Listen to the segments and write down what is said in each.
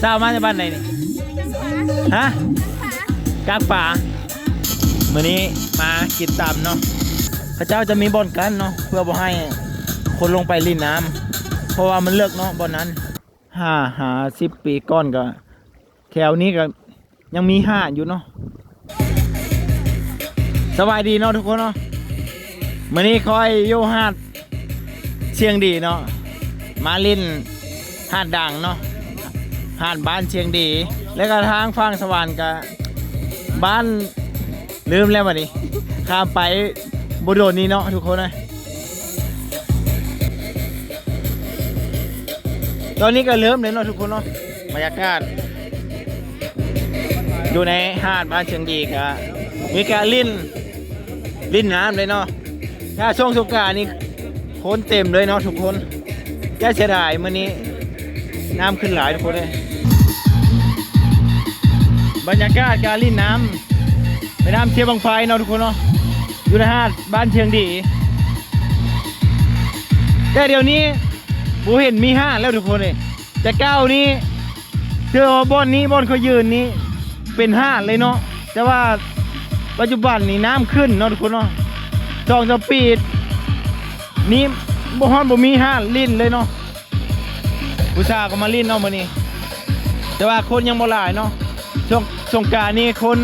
ทราบมาจากบ้านไหนนี่ฮะกลางป่ามื้อนี้มากินตำเนาะพระเจ้าจะมีบ่อนกันเนาะเพื่อบ่ให้คนลงไปลิ่นน้ำเพราะว่ามันเลิกเนาะบ่อนนั้น10 ปีก่อนก็แถวนี้ก็ยังมีห้าอยู่เนาะสบายดีเนาะทุกคนเนาะมื้อนี้คอยโยหาดเชียงดีเนาะมาลิ่นหาดด่างเนาะหาดบ้านเชียงดีแล้วก็ทางฝั่งสวรรค์ก็บ้านลืมแล้ววันนี้ข้ามไปบโดนนี้เนาะทุกคนนะตอนนี้ก็เริ่มเลยเนาะทุกคนเนาะบรรยากาศอยู่ในหาดบ้านเชียงดีครับมีการลิ่นน้ำเลยเนาะถ้าช่วงสงกรานต์นี่คนเต็มเลยเนาะทุกคนแค่เสียดายมื้อนี้น้ำขึ้นหลายทุกคนเลยบรรยากาศการลิ่นน้ำไปน้ำเชียงบางไฟเนาะทุกคนเนาะอยู่ในหาดบ้านเชียงดีแต่เดี๋ยวนี้บูเห็นมีห้าแล้วทุกคนเลยแต่เก้านี้เจอบ่อนนี้บ่อนเขายืนนี้เป็นห้าเลยเนาะแต่ว่าปัจจุบันนี้น้ำขึ้นเนาะทุกคนเนาะ2 ปีนี้บ่ฮอนบ่มีห้าลิ่นเลยเนาะผู้ชายก็มาลิ่นเนาะมื้อนี้แต่ว่าคนยังบ่หลายเนาะช่วงสงกรานต์นี้คน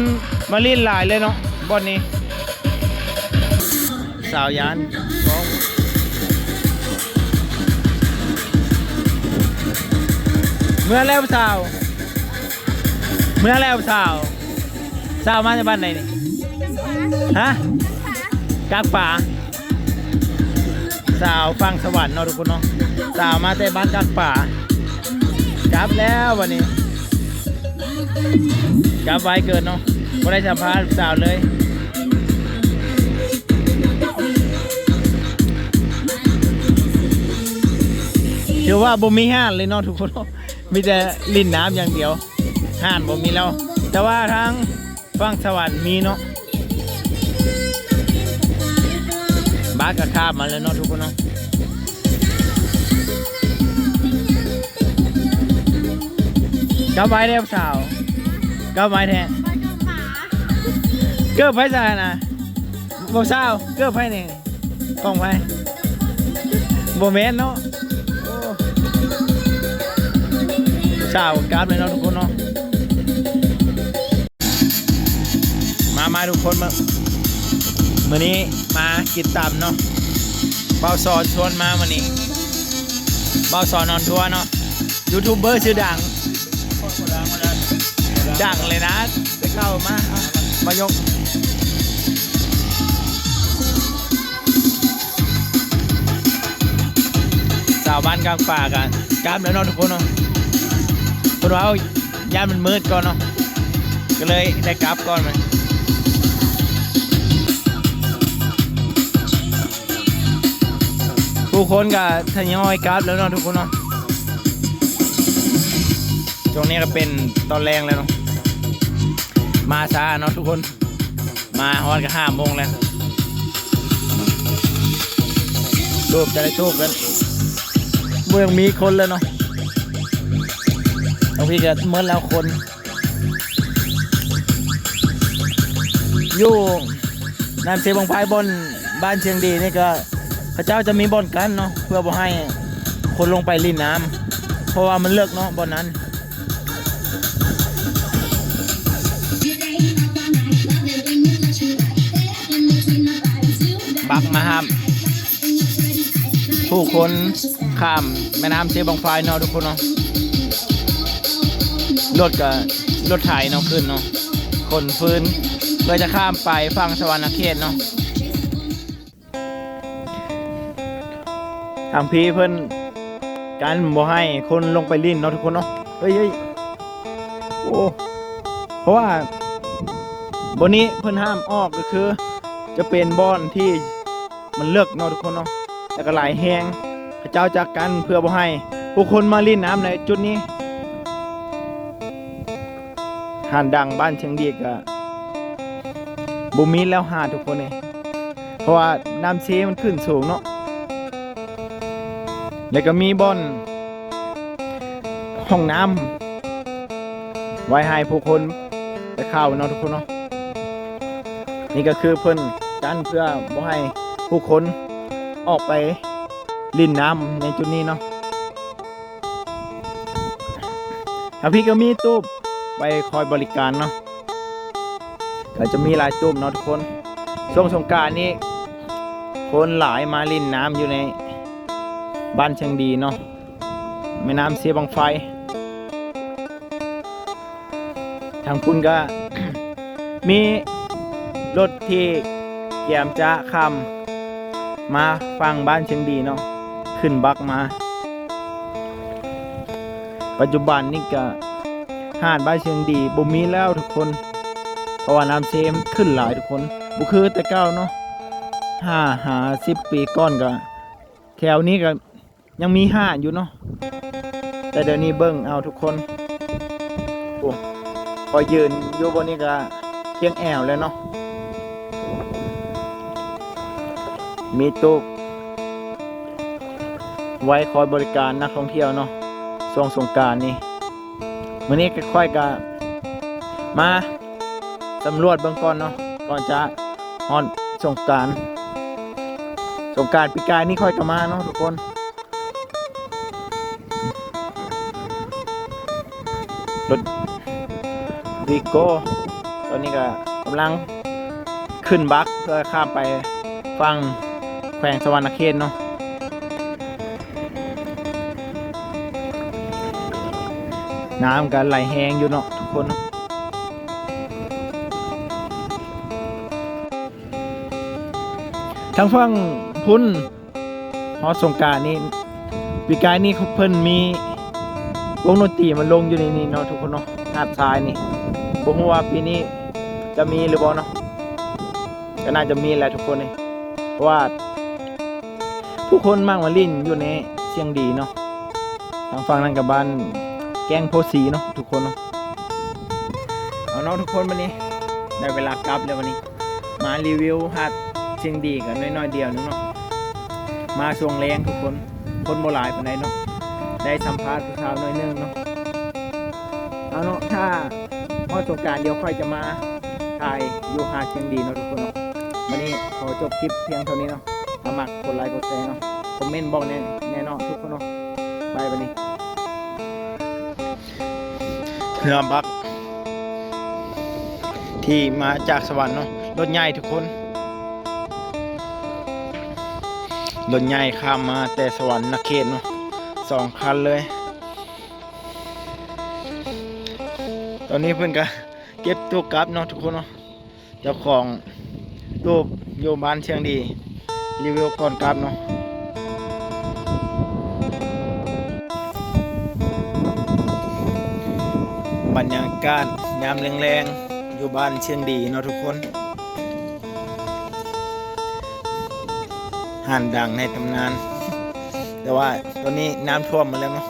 มาลิ่นหลายเลยเนาะบ่อนนี้สาวยานเมื่อแล้วสาวมาจากบ้านไหนนี่ฮะกลางป่าสาวฟังสวรรค์เนาะทุกคนเนาะสาวมาแต่บ้านกลางป่ากลับแล้ววันนี้กลับไว้เกินเนาะไม่ได้สัมภาษณ์สาวเลยถือว่าบ่มีห้านเลยเนาะทุกคนมีแต่ลิ่นน้ำอย่างเดียวห้านบ่มีแล้วแต่ว่าทางฝั่งสวรรค์มีเนาะบ้านก็ข้ามมาเลยเนาะทุกคนเนาะกลับไว้เด้อสาวกลับไว้แท้เกือบไฟใส่นะบ่สาวเกือบไฟนี่กล้องไฟบ่แม่นเนาะสาวกราฟเลยเนาะทุกคนเนาะมาทุกคนมามื้อนี้มากินตำเนาะเบาสอนชวนมาวันนี้เบาสอนนอนทัวร์เนาะยูทูบเบอร์ชื่อดังเลยนะไปเข้ามายกสาวบ้านกลางป่ากันกราฟแล้วเนาะทุกคนเนาะเพราะว่าย่านมันมืดก่อนเนาะก็เลยได้กราฟก่อนมาผู้คนก็ทยอยกราฟแล้วเนาะทุกคนเนาะช่วงนี้ก็เป็นตอนแรงแล้วเนาะมาช้าเนาะทุกคนมาฮอดก็5 โมงแล้วรูปจะได้ทูบกันเบื้องมีคนเลยเนาะบางทีก็เมื่อแล้วคนอยู่น้ำเชียงบางไฟบนบ้านเชียงดีนี่ก็พระเจ้าจะมีบ่อนกันเนาะเพื่อบ่ให้คนลงไปลิ่นน้ำเพราะว่ามันเลิกเนาะบ่อนนั้นปักมาห้ามผู้คนข้ามแม่น้ำเชียงบางไฟเนาะทุกคนเนาะรถไถเนาะขึ้นเนาะคนฟื้นเพื่อจะข้ามไปฝั่งสวรรค์เขตเนาะทางพี่เพิ่นการบ่ให้คนลงไปลิ่นเนาะทุกคนเนาะเฮ้ยโอ้เพราะว่าบนนี้เพิ่นห้ามออกก็คือจะเป็นบ่อนที่มันเลิกเนาะทุกคนเนาะแต่ก็หลายแหงพระเจ้าจักกันเพื่อบ่ให้ผู้คนมาลิ่นน้ำในจุดนี้หาดดังบ้านเชียงดีก็บ่มีแล้วหาดทุกคนเลยเพราะว่าน้ำเชมันขึ้นสูงเนาะแล้วก็มีบ่อนห้องน้ ไว้ให้ผู้คนไปเข้าเนาะทุกคนเนาะนี่ก็คือเพิ่นกันเพื่อบ่ให้ผู้คนออกไปลิ่นน้ำในจุดนี้เนาะทางพี่ก็มีตู้ไปคอยบริการเนาะก็จะมีหลายตู้เนาะทุกคนช่วงสงกรานต์นี้คนหลายมาลิ่นน้ำอยู่ในบ้านเชียงดีเนาะแม่น้ำเสียบังไฟทางคุณก็ มีรถที่เกียมจะข้ามมาฟังบ้านเชียงดีเนาะขึ้นบักมาปัจจุบันนี่ก็หาดบ้านเชียงดีบ่มีแล้วทุกคนเพราะว่าน้ำเซมขึ้นหลายทุกคนบุคือแต่เก้าเนาะ10 ปีก่อนก็แถวนี้ก็ยังมีห้าอยู่เนาะแต่เดี๋ยวนี้เบิ้งเอาทุกคนโอ้พอยืนอยู่บนนี้ก็เพียงแอวแล้วเนาะมีตู้ไว้คอยบริการนักท่องเที่ยวเนาะช่วงสงกรานต์นี้มื้อนี้ก็ค่อยก็มาสำรวจเบื้องก่อนเนาะก่อนจะฮอดสงกรานต์ปีกายนี่ค่อยก็มาเนาะทุกคนรถวีโก้ตอนนี้ก็กำลังขึ้นบักเพื่อข้ามไปฟังแขวงสวรรณเขตเนาะน้ำกันไหลแห้งอยู่เนาะทุกคนทั้งฝั่งพุ่นฮอดสงกรานต์นี้ปีกายนี้เพิ่นมีวงดนตรีมันลงอยู่ในนี้เนาะทุกคนเนาะหาดทรายนี่บ่ฮู้ว่าปีนี้จะมีหรือบ่เนาะก็น่าจะมีแหละทุกคนนี่เพราะว่าผู้คนมากมาลิ้นอยู่ในเชียงดีเนาะทางฝั่งนั้นกับบ้านแกงโพสีเนาะทุกคนเนาะเอาเนาะทุกคนวันนี้ได้เวลากลับแล้ววันนี้มารีวิวหาดเชียงดีกันน้อยๆเดียวนึงเนาะมาช่วงแรงทุกคนบ่หลายปานใดเนาะได้สัมภาษณ์ผู้สาวน้อยนึงเนาะเอาเนาะถ้าพอสงกรานต์เดี๋ยวค่อยจะมาถ่ายอยู่หาดเชียงดีเนาะทุกคนเนาะวันนี้ขอจบคลิปเพียงเท่านี้เนาะถ้ามักกดไลค์กดแชร์เนาะคอมเมนต์บอกแน่นอนทุกคนเนาะบายวันนี้เรือบักที่มาจากสวรรค์เนาะรถใหญ่ทุกคนรถใหญ่ข้ามมาแต่สวรรค์นเขตเนาะ2 คันเลยตอนนี้เพื่อนก็เก็บตู้กลับเนาะทุกคนเนาะเจ้าของตู้อยู่บ้านเชียงดีรีวิวก่อนกลับเนาะบรรยากาศยามแรงๆอยู่บ้านเชียงดีเนาะทุกคนห้านดังในตำนานแต่ว่าตอนนี้น้ำท่วมหมดแล้วเนาะ